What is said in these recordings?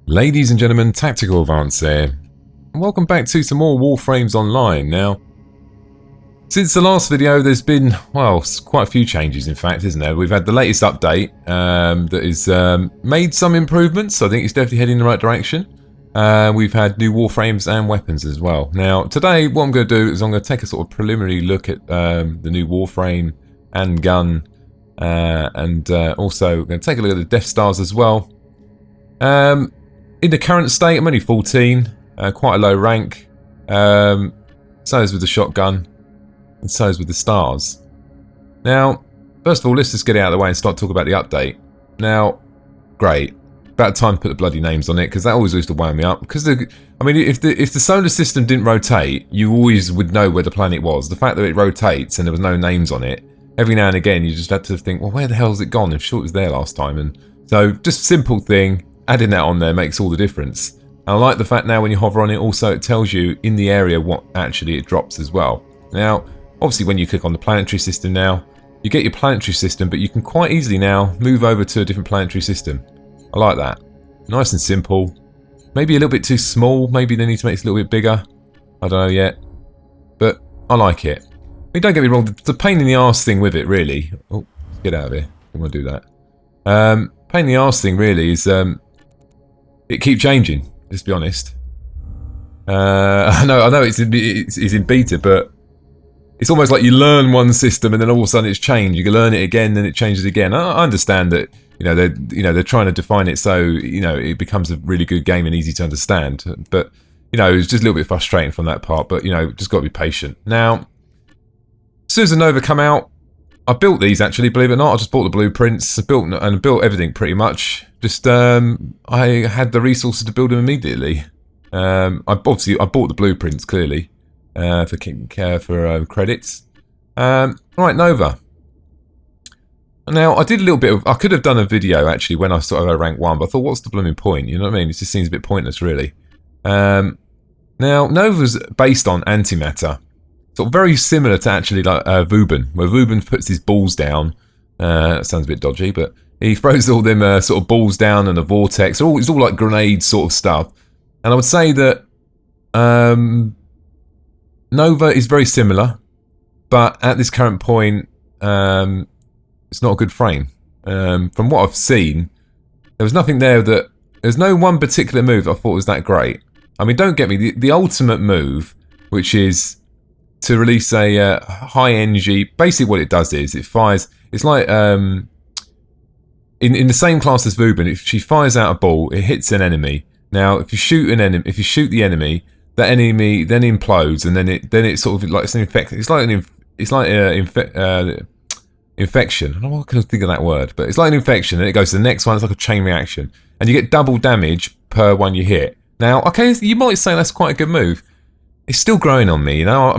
Ladies and gentlemen, Tactical Advance here, and welcome back to some more Warframes Online. Now, since the last video, there's been, well, quite a few changes in fact, isn't there? We've had the latest update that has made some improvements. I think it's definitely heading in the right direction. We've had new Warframes and weapons as well. Now, today, what I'm going to do is I'm going to take a sort of preliminary look at the new Warframe and gun, and also going to take a look at the Death Stars as well. In the current state, I'm only 14, quite a low rank. So is with the shotgun, and so is with the stars. Now, first of all, let's just get it out of the way and start talking about the update. Now, great. About time to put the bloody names on it, because that always used to wind me up. Because, I mean, if the solar system didn't rotate, you always would know where the planet was. The fact that it rotates and there was no names on it, every now and again you just had to think, well, where the hell has it gone? I'm sure it was there last time. And so, just a simple thing. Adding that on there makes all the difference. And I like the fact now when you hover on it, also it tells you in the area what actually it drops as well. Now, obviously when you click on the planetary system now, you get your planetary system, but you can quite easily now move over to a different planetary system. I like that. Nice and simple. Maybe a little bit too small. Maybe they need to make it a little bit bigger. I don't know yet. But I like it. I mean, don't get me wrong, the pain in the arse thing with it really... Oh, get out of here. I'm going to do that. Pain in the arse thing really is... it keeps changing, let's be honest. I know it's in beta, but it's almost like you learn one system and then all of a sudden it's changed. You can learn it again, then it changes again. I understand that they're trying to define it so it becomes a really good game and easy to understand. But it's just a little bit frustrating from that part. But just got to be patient. Now, as soon as the Nova come out, I built these actually, believe it or not. I just bought the blueprints, built everything pretty much. Just I had the resources to build them immediately. I bought the blueprints clearly for credits. Right, Nova. Now I did a little bit of. I could have done a video actually when I started at rank 1, but I thought, what's the blooming point? You know what I mean? It just seems a bit pointless, really. Now Nova's based on antimatter. Sort of very similar to actually like Vauban, where Vauban puts his balls down. That sounds a bit dodgy, but he throws all them sort of balls down and a vortex. It's all like grenade sort of stuff. And I would say that Nova is very similar, but at this current point, it's not a good frame. From what I've seen, there was nothing there that... There's no one particular move that I thought was that great. I mean, don't get me, the ultimate move, which is... to release a high energy, basically what it does is it fires. It's like in the same class as Vauban. If she fires out a ball, it hits an enemy. Now, if you shoot the enemy, that enemy then implodes, and then it sort of like it's an infection. It's like infection. I don't know what I can think of that word, but it's like an infection, and it goes to the next one. It's like a chain reaction, and you get double damage per one you hit. Now, okay, you might say that's quite a good move. It's still growing on me, I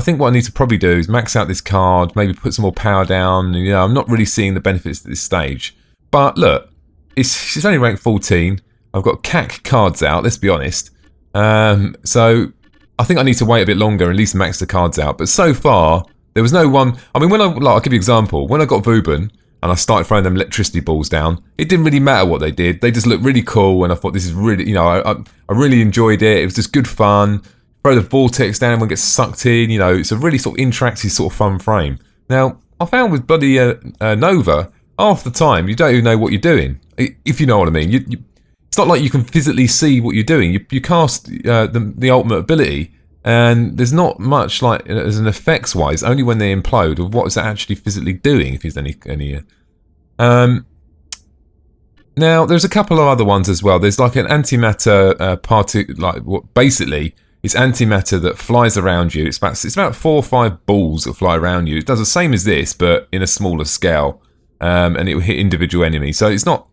think what I need to probably do is max out this card, maybe put some more power down. I'm not really seeing the benefits at this stage. But look, it's only ranked 14. I've got CAC cards out, let's be honest. So I think I need to wait a bit longer and at least max the cards out. But so far, there was no one... I mean, I'll give you an example. When I got Vauban and I started throwing them electricity balls down, it didn't really matter what they did. They just looked really cool, and I thought this is really... I really enjoyed it. It was just good fun. Throw the vortex down, everyone gets sucked in. It's a really sort of interactive, sort of fun frame. Now, I found with bloody Nova, half the time you don't even know what you're doing, if you know what I mean. It's not like you can physically see what you're doing. You cast the ultimate ability, and there's not much like as an effects wise. Only when they implode of what is it actually physically doing. If there's any. Now, there's a couple of other ones as well. There's like an antimatter particle, like what basically. It's antimatter that flies around you. It's about 4 or 5 balls that fly around you. It does the same as this, but in a smaller scale, and it will hit individual enemies. So it's not,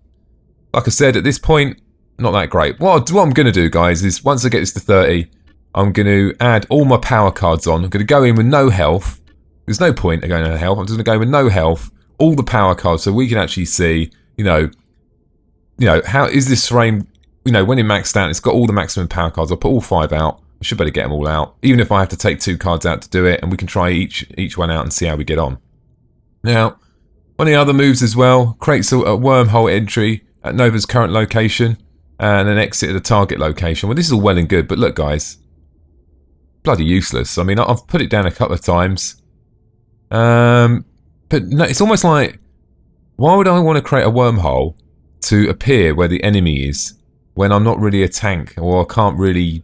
like I said, at this point, not that great. What I'm going to do, guys, is once I get this to 30, I'm going to add all my power cards on. I'm going to go in with no health. There's no point in going in health. I'm just going to go with no health, all the power cards, so we can actually see, how is this frame. When it maxed out, it's got all the maximum power cards. I'll put all 5 out. I should better get them all out, even if I have to take 2 cards out to do it, and we can try each one out and see how we get on. Now, one of the other moves as well, creates a wormhole entry at Nova's current location. and then exit at the target location. Well, this is all well and good, but look, guys, bloody useless. I mean, I've put it down a couple of times, but no, it's almost like, why would I want to create a wormhole to appear where the enemy is when I'm not really a tank, or I can't really,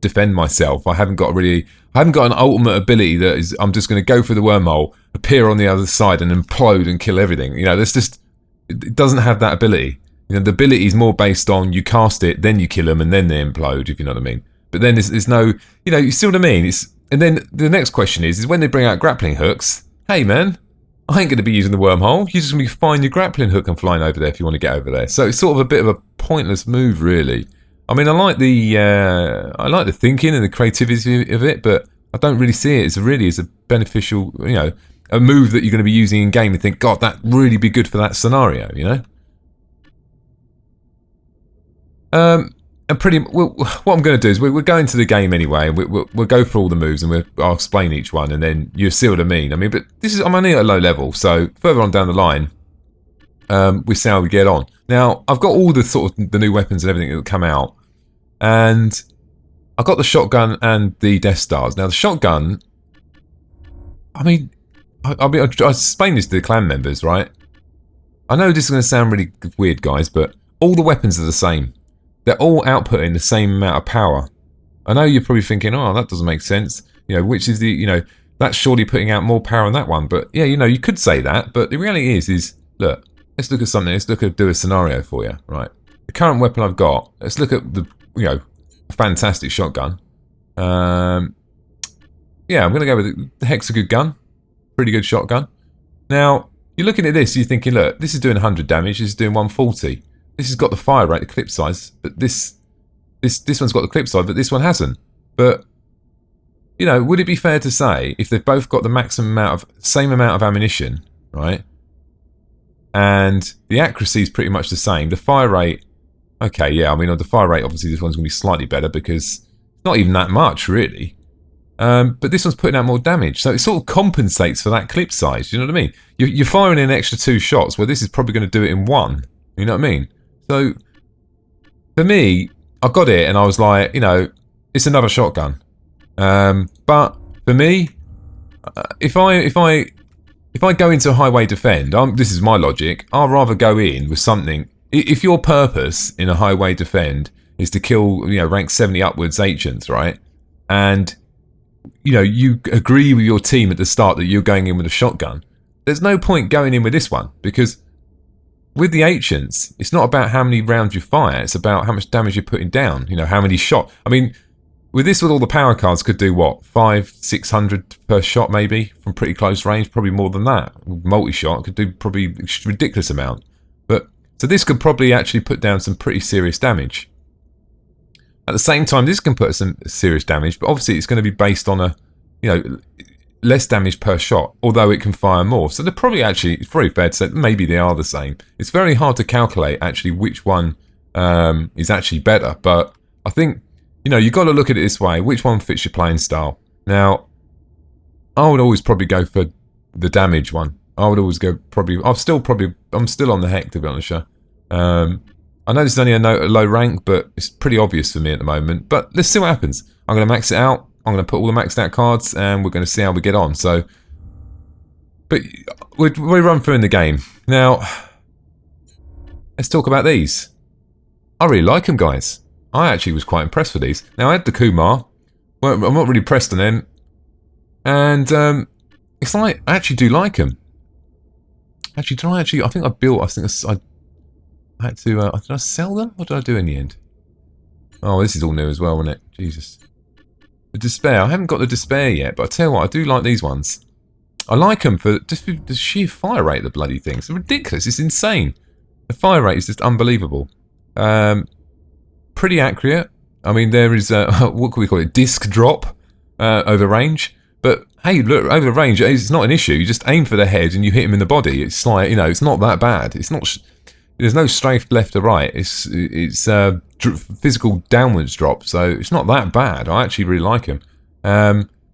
defend myself? I haven't got an ultimate ability that is, I'm just going to go through the wormhole, appear on the other side, and implode and kill everything. It doesn't have that ability. The ability is more based on you cast it, then you kill them, and then they implode, if you know what I mean. But then there's no, you see what I mean? And then the next question is when they bring out grappling hooks, hey man, I ain't going to be using the wormhole. You're just going to be finding your grappling hook and flying over there if you want to get over there. So it's sort of a bit of a pointless move, really. I mean, I like the thinking and the creativity of it, but I don't really see it as a beneficial, a move that you're going to be using in game and think, God, that really be good for that scenario, And what I'm going to do is we're going to the game anyway. We'll go through all the moves and I'll explain each one, and then you'll see what I mean. I mean, but I'm only at a low level, so further on down the line, we see how we get on. Now, I've got all the sort of the new weapons and everything that come out, and I've got the shotgun and the Death Stars. Now, the shotgun, I explained this to the clan members, right? I know this is going to sound really weird, guys, but all the weapons are the same. They're all outputting the same amount of power. I know you're probably thinking, oh, that doesn't make sense. Which is that's surely putting out more power on that one. But yeah, you could say that. But the reality is look, let's look at something. Let's do a scenario for you, right? The current weapon I've got, let's look at the, fantastic shotgun. Yeah, I'm going to go with the Hexagoon gun. Pretty good shotgun. Now, you're looking at this, you're thinking, look, this is doing 100 damage, this is doing 140. This has got the fire rate, the clip size, but this one's got the clip size, but this one hasn't. But would it be fair to say if they've both got the same amount of ammunition, right? And the accuracy is pretty much the same. The fire rate, okay, yeah. I mean, on the fire rate, obviously this one's going to be slightly better because it's not even that much, really. But this one's putting out more damage, so it sort of compensates for that clip size. You know what I mean? You're firing in an extra 2 shots, where this is probably going to do it in 1. You know what I mean? So, for me, I got it and I was like, it's another shotgun. But for me, if I go into highway defend, this is my logic. I'll rather go in with something. If your purpose in a highway defend is to kill, rank 70 upwards ancients, right? And you agree with your team at the start that you're going in with a shotgun. There's no point going in with this one, because with the ancients, it's not about how many rounds you fire, it's about how much damage you're putting down, how many shots. I mean, with this, with all the power cards, could do what, 500-600 per shot maybe, from pretty close range, probably more than that. Multi-shot could do probably a ridiculous amount. But, so this could probably actually put down some pretty serious damage. At the same time, this can put some serious damage, but obviously it's going to be based on a, less damage per shot, although it can fire more. So they're probably actually, it's very fair to say, maybe they are the same. It's very hard to calculate actually which one is actually better, but I think, you've got to look at it this way, which one fits your playing style. Now, I would always probably go for the damage one. I would always go I'm still on the heck, to be honest. I know this is only a low rank, but it's pretty obvious for me at the moment. But let's see what happens. I'm going to max it out. I'm going to put all the maxed out cards, and we're going to see how we get on. So, but we run through in the game. Now, let's talk about these. I really like them, guys. I actually was quite impressed with these. Now, I had the Kumar. Well, I'm not really pressed on them. And it's like, I actually do like them. Actually, I think I had to, did I sell them? What did I do in the end? Oh, this is all new as well, isn't it? Jesus. The Despair. I haven't got the Despair yet, but I tell you what, I do like these ones. I like them for just the sheer fire rate of the bloody things. It's ridiculous. It's insane. The fire rate is just unbelievable. Pretty accurate. I mean, there is, what can we call it? Disc drop over range. But hey, look, over range, it's not an issue. You just aim for the head and you hit him in the body. It's like, it's not that bad. It's not... There's no strafe left or right. It's physical downwards drop, so it's not that bad. I actually really like him.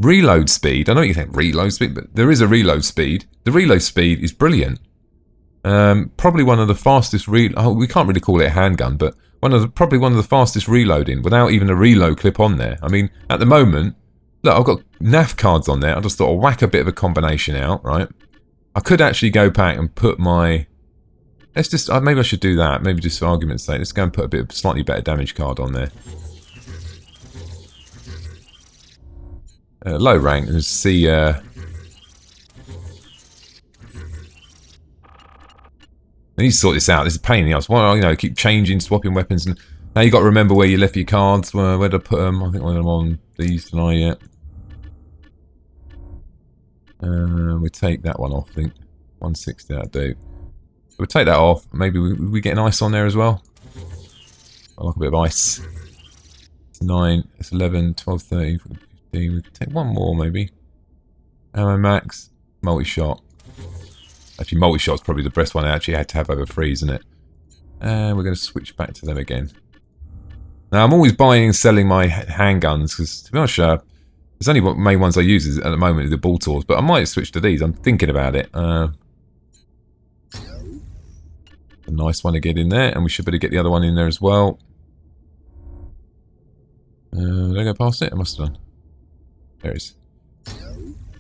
Reload speed. I know you think reload speed, but there is a reload speed. The reload speed is brilliant. Probably one of the fastest we can't really call it a handgun, but Probably one of the fastest reloading without even a reload clip on there. I mean, at the moment, look, I've got NAF cards on there. I just thought I'll whack a bit of a combination out, right? I could actually go back and put my... Let's just... maybe I should do that. Maybe just for argument's sake. Let's go and put a bit of slightly better damage card on there. Low rank. Let's see... I need to sort this out. This is a pain in the ass. Well, you know, keep changing, swapping weapons, and now you got to remember where you left your cards. Where did I put them? I think I'm on these tonight yet. We take that one off. I think 160 that'll do. We'll take that off. Maybe we get an ice on there as well. I like a bit of ice. It's 9. It's 11, 12, 13, 14, 15. We can take one more maybe. Ammo max. Multi-shot. Actually, multi-shot's probably the best one I actually had to have over 3, isn't it? And we're going to switch back to them again. Now, I'm always buying and selling my handguns, because, to be honest, there's only what main ones I use at the moment are the ball tools, but I might switch to these. I'm thinking about it. A nice one to get in there, and we should better get the other one in there as well. Did I go past it? I must have done. There it is.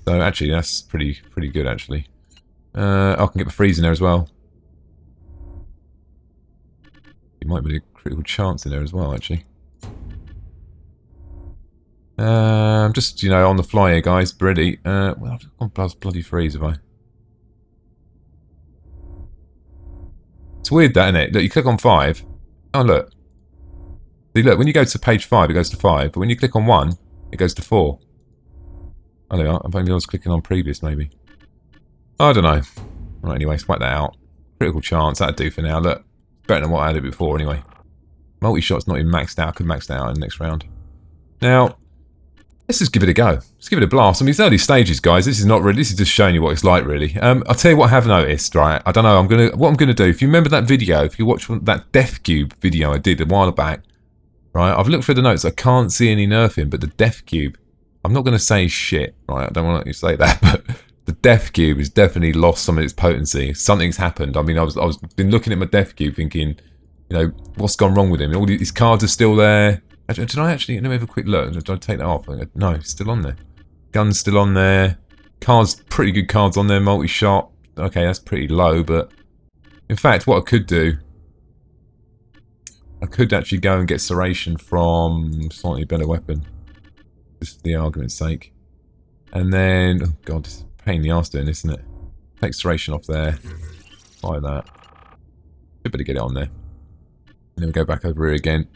So, actually, that's pretty good, actually. I can get the freeze in there as well. It might be a critical chance in there as well, actually. Just, you know, on the fly here, guys. Ready. Well, I've gone bloody freeze, have I? It's weird, that, isn't it? Look, you click on 5. Oh, look. See, look, when you go to page 5, it goes to 5. But when you click on 1, it goes to 4. Oh, there we are. Maybe I was clicking on previous, maybe. I don't know. Right, anyway, swipe that out. Critical chance, that'd do for now. Look, better than what I had it before, anyway. Multi-shot's not even maxed out. I could max that out in the next round. Now, let's just give it a go. Let's give it a blast. I mean, it's early stages, guys. This is not really. This is just showing you what it's like, really. I'll tell you what I have noticed, right? I don't know. What I'm gonna do. If you remember that video, if you watch that Death Cube video I did a while back, right? I've looked through the notes. I can't see any nerfing, but the Death Cube. I'm not gonna say shit, right? I don't want you to say that, but. The Death Cube has definitely lost some of its potency. Something's happened. I mean, I was been looking at my Death Cube thinking, you know, what's gone wrong with him? All these cards are still there. Did I actually, let me have a quick look. Did I take that off? No, it's still on there. Gun's still on there. Cards, pretty good cards on there. Multi-shot. Okay, that's pretty low, but in fact, what I could do, I could actually go and get Serration from a slightly better weapon. Just for the argument's sake. And then, oh god, this is a pain in the arse doing this, isn't it? Take Serration off there. Like that. Should better get it on there. And then we go back over here again.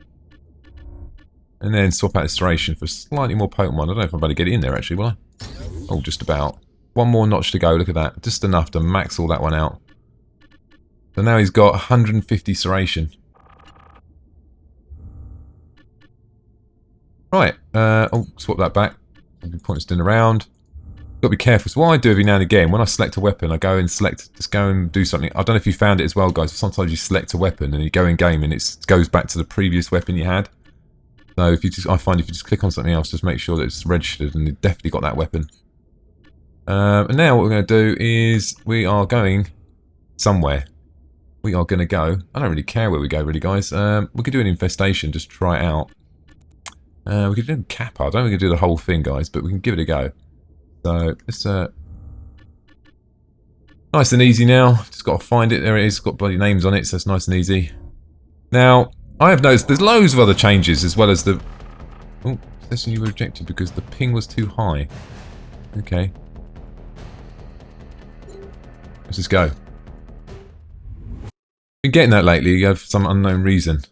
And then swap out the Serration for a slightly more potent one. I don't know if I'm about to get it in there actually, will I? Oh, just about. One more notch to go, look at that. Just enough to max all that one out. So now he's got 150 Serration. Right, oh, swap that back. Points in around. Got to be careful. So what I do every now and again, when I select a weapon, I go and select, just go and do something. I don't know if you found it as well, guys. But sometimes you select a weapon and you go in game and it goes back to the previous weapon you had. So if you just, I find if you just click on something else, just make sure that it's registered and you've definitely got that weapon. And now what we're going to do is we are going somewhere. We are going to go. I don't really care where we go, really, guys. We could do an infestation, just try it out. We could do a Kappa. I don't think we can do the whole thing, guys, but we can give it a go. So it's nice and easy now. Just got to find it. There it is. Got bloody names on it, so it's nice and easy. Now I have noticed there's loads of other changes as well as the. Oh, session you were rejected because the ping was too high. Okay. Let's just go. Been getting that lately. You have some unknown reason.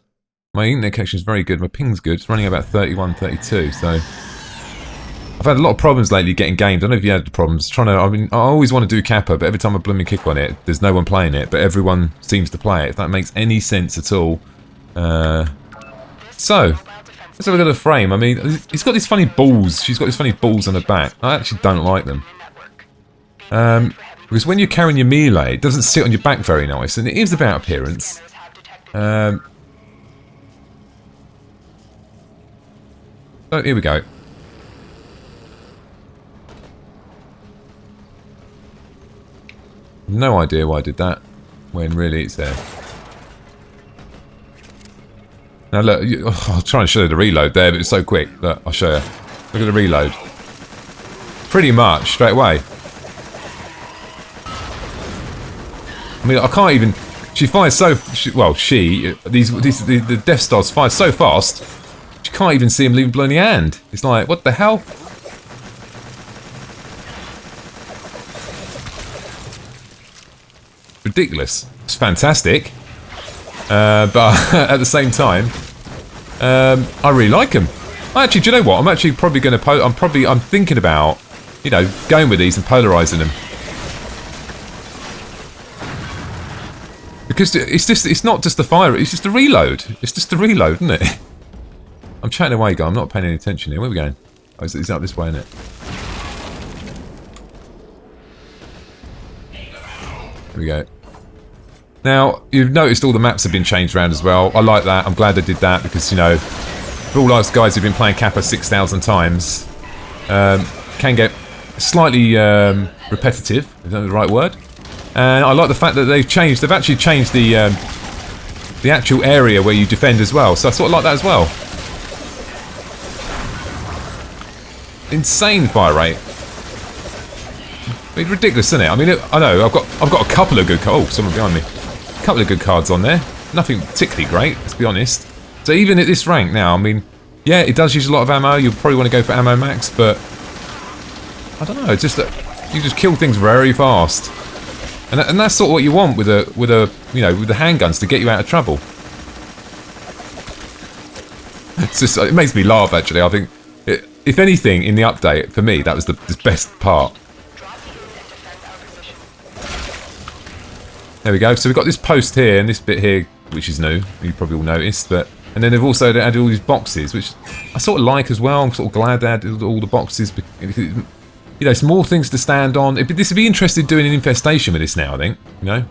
My internet connection is very good. My ping's good. It's running about 31, 32. So I've had a lot of problems lately getting games. I don't know if you had problems trying to. I mean, I always want to do Kappa, but every time I blooming kick on it, there's no one playing it. But everyone seems to play it. If that makes any sense at all. So let's have a look at the frame. I mean, he's got these funny balls. She's got these funny balls on her back. I actually don't like them. Because when you're carrying your melee, it doesn't sit on your back very nice, and it is about appearance. So here we go. No idea why I did that, when really it's there. Now look, I'll try and show you the reload there, but it's so quick. Look, I'll show you. Look at the reload. Pretty much straight away. I mean, I can't even. She fires so. The Death Stars fire so fast. You can't even see him leaving blown in your hand. It's like, what the hell? Ridiculous. It's fantastic. But at the same time, I really like them. Actually, do you know what? I'm actually probably going to I'm thinking about, you know, going with these and polarizing them. Because it's not just the fire, it's just the reload. It's just the reload, isn't it? I'm chatting away, guy. I'm not paying any attention here. Where are we going? Oh, it's up this way, isn't it? Here we go. Now, you've noticed all the maps have been changed around as well. I like that. I'm glad they did that because, you know, for all those guys who've been playing Kappa 6,000 times, can get slightly repetitive, is that the right word? And I like the fact that they've actually changed the actual area where you defend as well. So I sort of like that as well. Insane fire rate. It's ridiculous, isn't it? I mean, I know I've got a couple of good cards. Oh, someone behind me. A couple of good cards on there. Nothing particularly great, let's be honest. So even at this rank now, I mean, yeah, it does use a lot of ammo. You'll probably want to go for ammo max, but I don't know. It's just that you just kill things very fast, and that's sort of what you want with the handguns to get you out of trouble. It's just, it makes me laugh actually. I think, if anything, in the update for me, that was the best part. There we go. So we've got this post here and this bit here, which is new. You probably all noticed, but and then they've also added all these boxes, which I sort of like as well. I'm sort of glad they added all the boxes because, you know, some more things to stand on. This would be interesting doing an infestation with this now, I think. You know.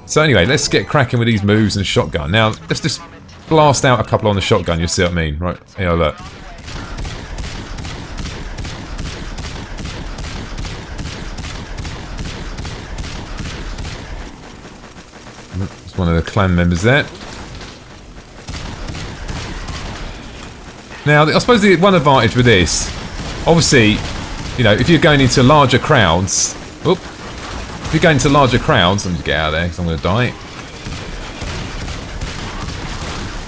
So anyway, let's get cracking with these moves and shotgun. Now let's just blast out a couple on the shotgun. You'll see what I mean, right? Here, look. It's one of the clan members there. Now, I suppose the one advantage with this, obviously, you know, if you're going into larger crowds, if you're going to larger crowds, let me get out of there because I'm going to die.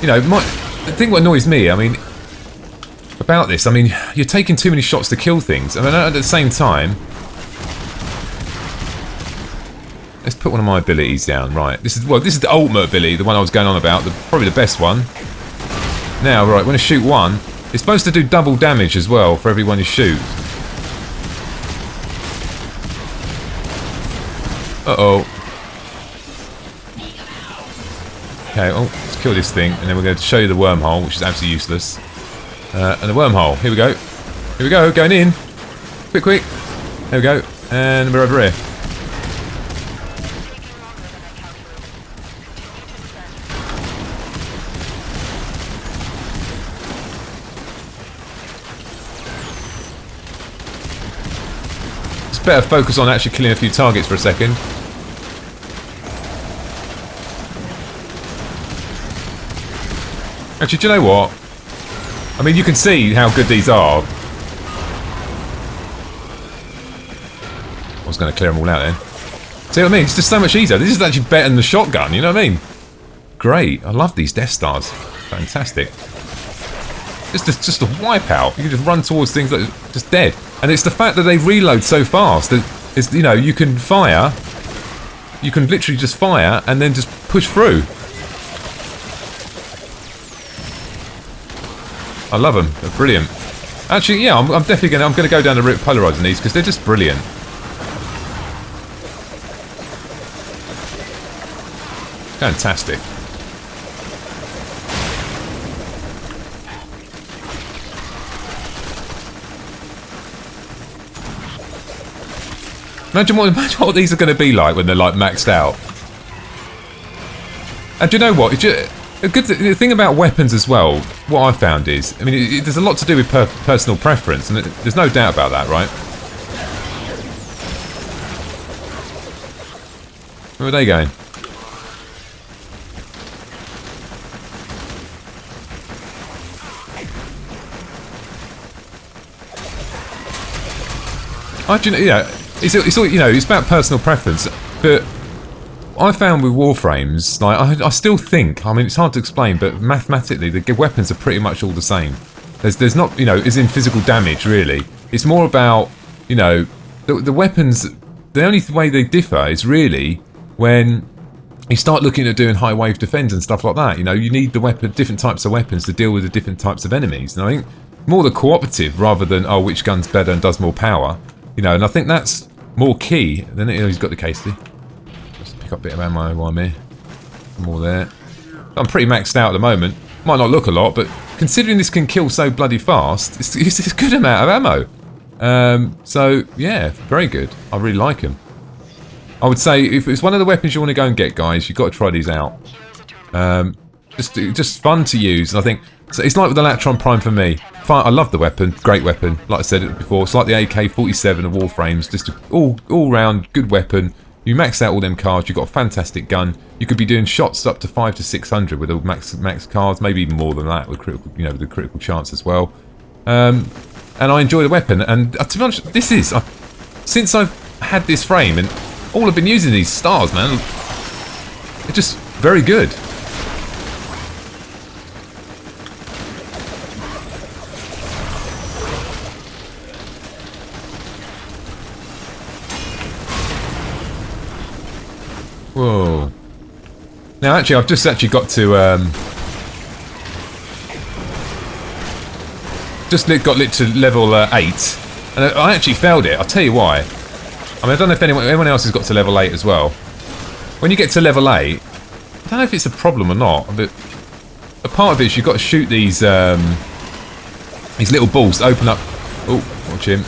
You know, the thing what annoys me, I mean, about this, I mean, you're taking too many shots to kill things. I mean, at the same time, let's put one of my abilities down. Right, this is the ultimate ability, the one I was going on about, probably the best one. Now, right, when I shoot one, it's supposed to do double damage as well for every one you shoot. Uh-oh. Okay, well, let's kill this thing, and then we're going to show you the wormhole, which is absolutely useless. And the wormhole, here we go. Here we go, going in. Quick, quick. There we go. And we're over here. Better focus on actually killing a few targets for a second. Actually, do you know what? I mean, you can see how good these are. I was going to clear them all out then. See what I mean? It's just so much easier. This is actually better than the shotgun, you know what I mean? Great. I love these Death Stars. Fantastic. It's just a wipeout. You can just run towards things that are just dead. And it's the fact that they reload so fast that it's, you know, you can fire. You can literally just fire and then just push through. I love them. They're brilliant. Actually, yeah, I'm definitely gonna go down the route polarizing these because they're just brilliant. Fantastic. Imagine what these are going to be like when they're like maxed out. And do you know what? The thing about weapons as well, what I've found is, I mean, there's a lot to do with personal preference, and there's no doubt about that, right? Where are they going? Yeah, it's all, you know, it's about personal preference. But I found with Warframes, like I still think, I mean, it's hard to explain, but mathematically the weapons are pretty much all the same. There's not, you know, is in physical damage really. It's more about, you know, the weapons. The only way they differ is really when you start looking at doing high wave defense and stuff like that. You know, you need the different types of weapons to deal with the different types of enemies. And I think more the cooperative rather than, oh, which gun's better and does more power. You know, and I think that's more key than, you know, he's got the casey. Just pick up a bit of ammo while I'm here. More there. I'm pretty maxed out at the moment. Might not look a lot, but considering this can kill so bloody fast, it's a good amount of ammo. So, yeah, very good. I really like him. I would say if it's one of the weapons you want to go and get, guys, you've got to try these out. Just fun to use, and I think so. It's like with the Latron Prime for me. I love the weapon, great weapon. Like I said before, it's like the AK-47 of Warframes, just an all-round good weapon. You max out all them cards, you've got a fantastic gun. You could be doing shots up to 500 to 600 with the max cards, maybe even more than that with critical, you know, with the critical chance as well. And I enjoy the weapon. And to be honest, since I've had this frame, and all I've been using these stars, man, they're just very good. Whoa. Now actually I've just got to got lit to level 8, and I actually failed it. I'll tell you why. I mean, I don't know if anyone else has got to level 8 as well. When you get to level 8, I don't know if it's a problem or not, but a part of it is you've got to shoot these little balls to open up. Oh, watch him.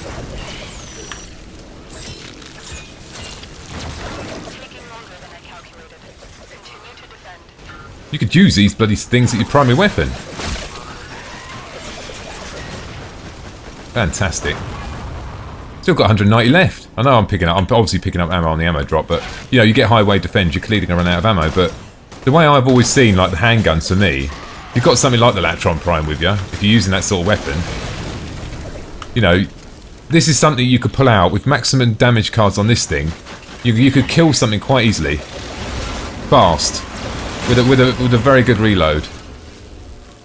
You could use these bloody things at your primary weapon. Fantastic. Still got 190 left. I know I'm obviously picking up ammo on the ammo drop, but you know, you get highway defense, you're clearly gonna run out of ammo. But the way I've always seen, like the handguns for me, you've got something like the Latron Prime with you. If you're using that sort of weapon, you know, this is something you could pull out with maximum damage cards on this thing. You could kill something quite easily, fast. With a very good reload.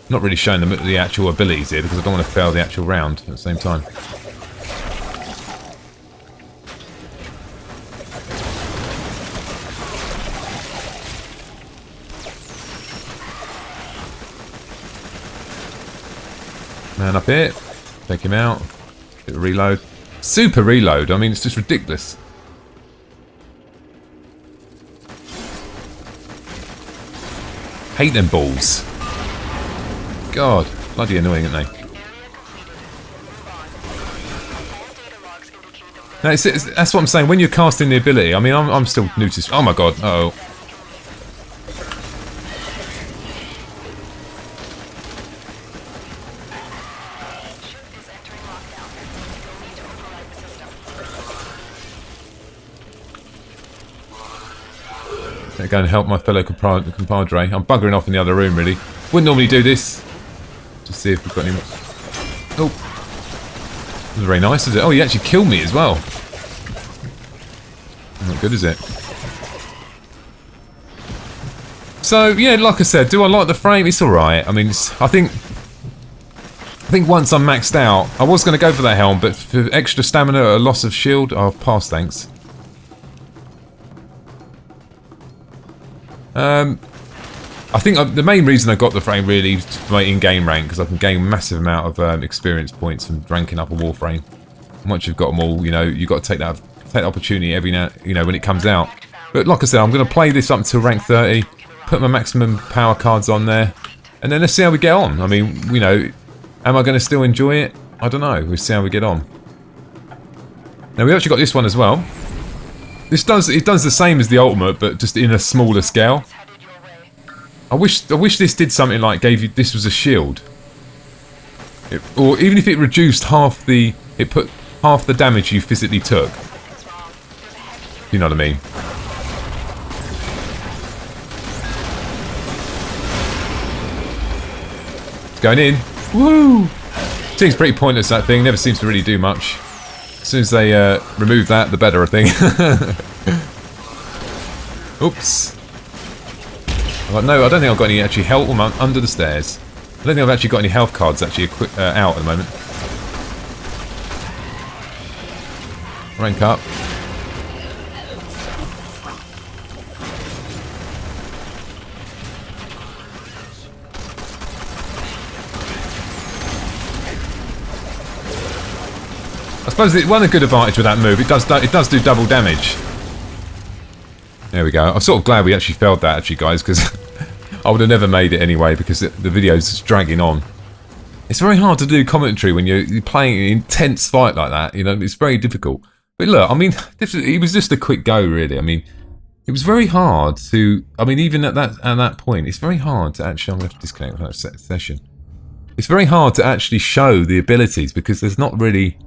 Not really showing them the actual abilities here because I don't want to fail the actual round at the same time. Man up here. Take him out. Bit of reload. Super reload. I mean, it's just ridiculous. Hate them balls. God, bloody annoying, aren't they? Now, that's what I'm saying. When you're casting the ability, I mean, I'm still new to. Oh my god! Uh oh. Go and help my fellow compadre. I'm buggering off in the other room, really. Wouldn't normally do this. Just see if we've got any more. Oh. That was very nice, is it? Oh, he actually killed me as well. Not good, is it? So, yeah, like I said, do I like the frame? It's alright. I mean, I think once I'm maxed out, I was going to go for that helm, but for extra stamina or a loss of shield, I've passed, thanks. I think the main reason I got the frame really is for my in-game rank, because I can gain a massive amount of experience points from ranking up a Warframe. Once you've got them all, you know, you've got to take the opportunity every now, you know, when it comes out. But like I said, I'm going to play this up until rank 30, put my maximum power cards on there, and then let's see how we get on. I mean, you know, am I going to still enjoy it? I don't know. We'll see how we get on. Now we actually got this one as well. It does the same as the ultimate, but just in a smaller scale. I wish this did something like this was a shield, or even if it reduced it put half the damage you physically took. You know what I mean? It's going in. Woo! Seems pretty pointless, that thing. Never seems to really do much. As soon as they remove that, the better, I think. Oops. No, I don't think I've got any actually health. I'm under the stairs. I don't think I've actually got any health cards actually out at the moment. Rank up. I suppose one good advantage with that move, it does do double damage. There we go. I'm sort of glad we actually failed that, actually, guys, because I would have never made it anyway, because the video's just dragging on. It's very hard to do commentary when you're playing an intense fight like that. You know, it's very difficult. But look, I mean, it was just a quick go, really. I mean, it was very hard to. I mean, even at that point, it's very hard to actually. I'm going to have to disconnect from that session. It's very hard to actually show the abilities because there's not really.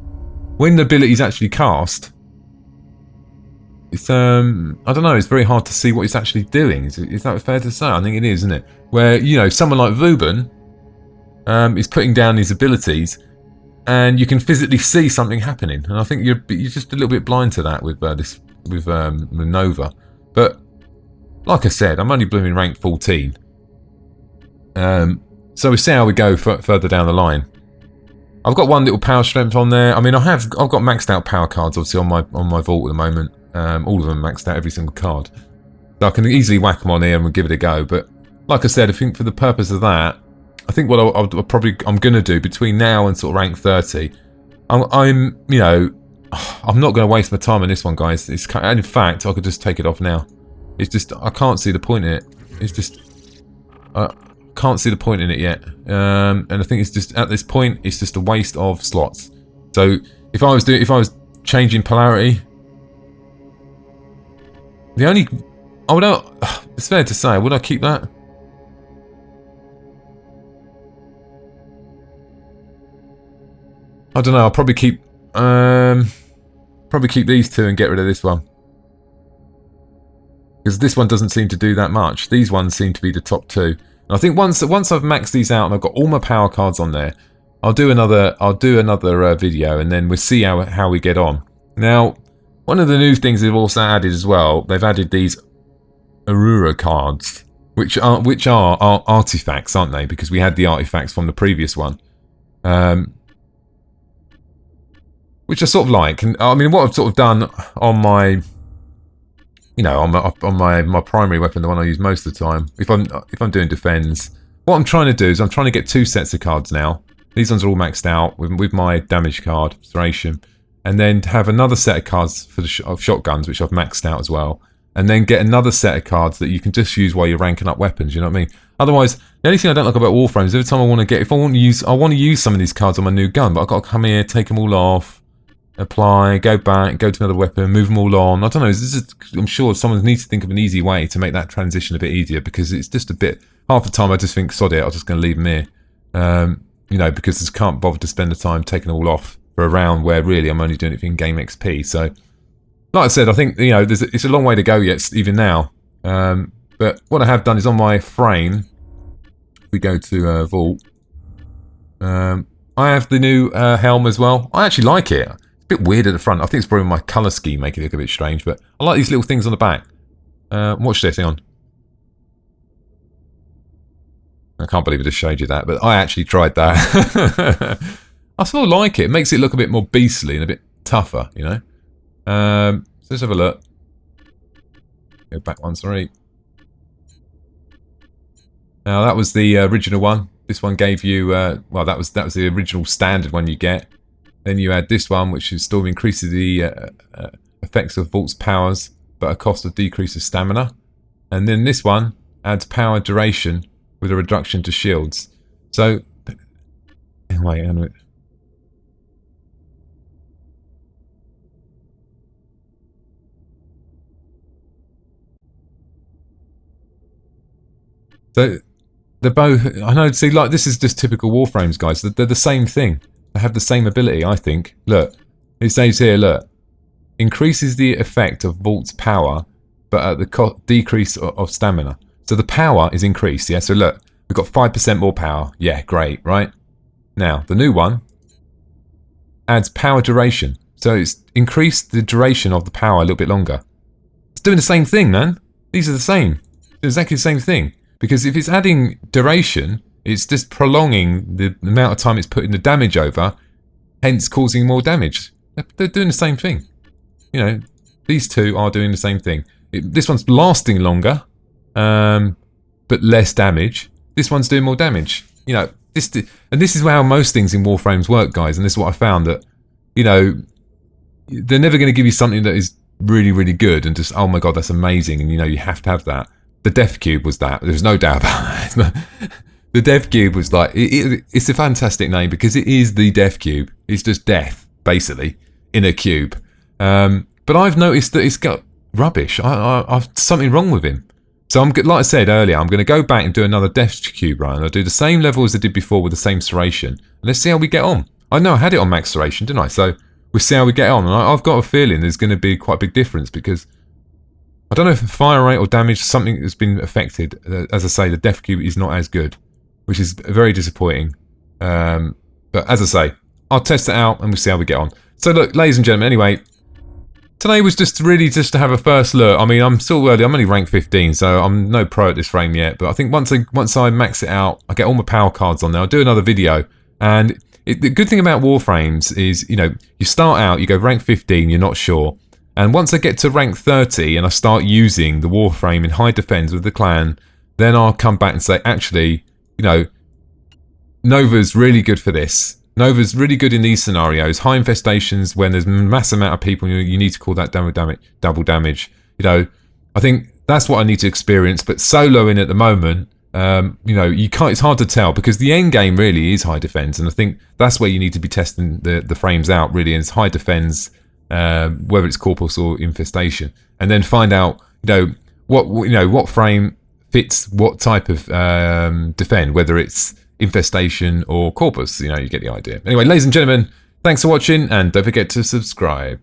When the ability's actually cast, it's I don't know. It's very hard to see what it's actually doing. Is that fair to say? I think it is, isn't it? Where you know someone like Vauban is putting down his abilities, and you can physically see something happening. And I think you're just a little bit blind to that with with Nova. But like I said, I'm only blooming rank 14. So we'll see how we go further down the line. I've got one little power strength on there. I mean, I've got maxed out power cards obviously on my vault at the moment. All of them maxed out, every single card. So I can easily whack them on here and we'll give it a go. But like I said, I think for the purpose of that, I think what I'm going to do between now and sort of rank 30, I'm you know, I'm not going to waste my time on this one, guys. And in fact, I could just take it off now. It's just I can't see the point in it. It's just can't see the point in it yet, and I think it's just at this point it's just a waste of slots. So if I was changing polarity, it's fair to say, would I keep that? I don't know. I'll probably keep these two and get rid of this one because this one doesn't seem to do that much. These ones seem to be the top two. I think once I've maxed these out and I've got all my power cards on there, I'll do another video and then we'll see how we get on. Now, one of the new things they've also added as well, they've added these Aurora cards, which are artifacts, aren't they? Because we had the artifacts from the previous one, which I sort of like. And I mean, what I've sort of done on my. You know, on my primary weapon, the one I use most of the time. If I'm doing defense, what I'm trying to do is I'm trying to get two sets of cards now. These ones are all maxed out with my damage card, restoration, and then have another set of cards for the shotguns, which I've maxed out as well, and then get another set of cards that you can just use while you're ranking up weapons. You know what I mean? Otherwise, the only thing I don't like about Warframe is every time I want to use some of these cards on my new gun, but I've got to come here, take them all off. Apply, go back, go to another weapon, move them all on. I don't know. I'm sure someone needs to think of an easy way to make that transition a bit easier because it's just a bit. Half the time I just think, sod it, I'm just going to leave them here. You know, because I just can't bother to spend the time taking it all off for a round where really I'm only doing it for in-game XP. So, like I said, I think, you know, it's a long way to go yet, even now. But what I have done is on my frame, if we go to Vault, I have the new helm as well. I actually like it. Bit weird at the front. I think it's probably my colour scheme making it look a bit strange, but I like these little things on the back. Watch this, hang on. I can't believe I just showed you that, but I actually tried that. I sort of like it. It makes it look a bit more beastly and a bit tougher, you know. So let's have a look. Go back one, sorry. Now that was the original one. This one gave you well, that was the original standard one you get. Then you add this one, which is still increases the effects of Vault's powers, but a cost of decrease of stamina. And then this one adds power duration with a reduction to shields. So, wait a minute. So, they're both, I know, see, like, this is just typical Warframes, guys. They're the same thing. They have the same ability, I think. Look, it says here, look, increases the effect of Vault's power, but at the decrease of stamina. So the power is increased, yeah? So look, we've got 5% more power. Yeah, great, right? Now, the new one adds power duration. So it's increased the duration of the power a little bit longer. It's doing the same thing, man. These are the same. They're exactly the same thing. Because if it's adding duration, it's just prolonging the amount of time it's putting the damage over, hence causing more damage. They're doing the same thing. You know, these two are doing the same thing. This one's lasting longer, but less damage. This one's doing more damage. You know, this is how most things in Warframes work, guys. And this is what I found, that, you know, they're never going to give you something that is really, really good and just, oh my god, that's amazing, and you know, you have to have that. The Death Cube was that. There's no doubt about that. The Death Cube was like, it's a fantastic name because it is the Death Cube. It's just death, basically, in a cube. But I've noticed that it's got rubbish. I've something wrong with him. So I'm, like I said earlier, I'm going to go back and do another Death Cube run. I'll do the same level as I did before with the same serration. And let's see how we get on. I know I had it on max serration, didn't I? So we'll see how we get on. And I've got a feeling there's going to be quite a big difference because I don't know if fire rate or damage, something has been affected. As I say, the Death Cube is not as good, which is very disappointing. But as I say, I'll test it out and we'll see how we get on. So look, ladies and gentlemen, anyway, today was just to have a first look. I mean, I'm still early. I'm only rank 15, so I'm no pro at this frame yet. But I think once I max it out, I get all my power cards on there. I'll do another video. And the good thing about Warframes is, you know, you start out, you go rank 15, you're not sure. And once I get to rank 30 and I start using the Warframe in high defense with the clan, then I'll come back and say, actually, you know, Nova's really good for this. Nova's really good in these scenarios. High infestations, when there's a massive amount of people, you need to call that double damage. You know, I think that's what I need to experience. But soloing at the moment, you know, you can't. It's hard to tell because the end game really is high defense, and I think that's where you need to be testing the frames out really. And it's high defense, whether it's corpus or infestation, and then find out, you know, what frame fits what type of defend, whether it's infestation or corpus. You know, you get the idea. Anyway, ladies and gentlemen, thanks for watching, and don't forget to subscribe.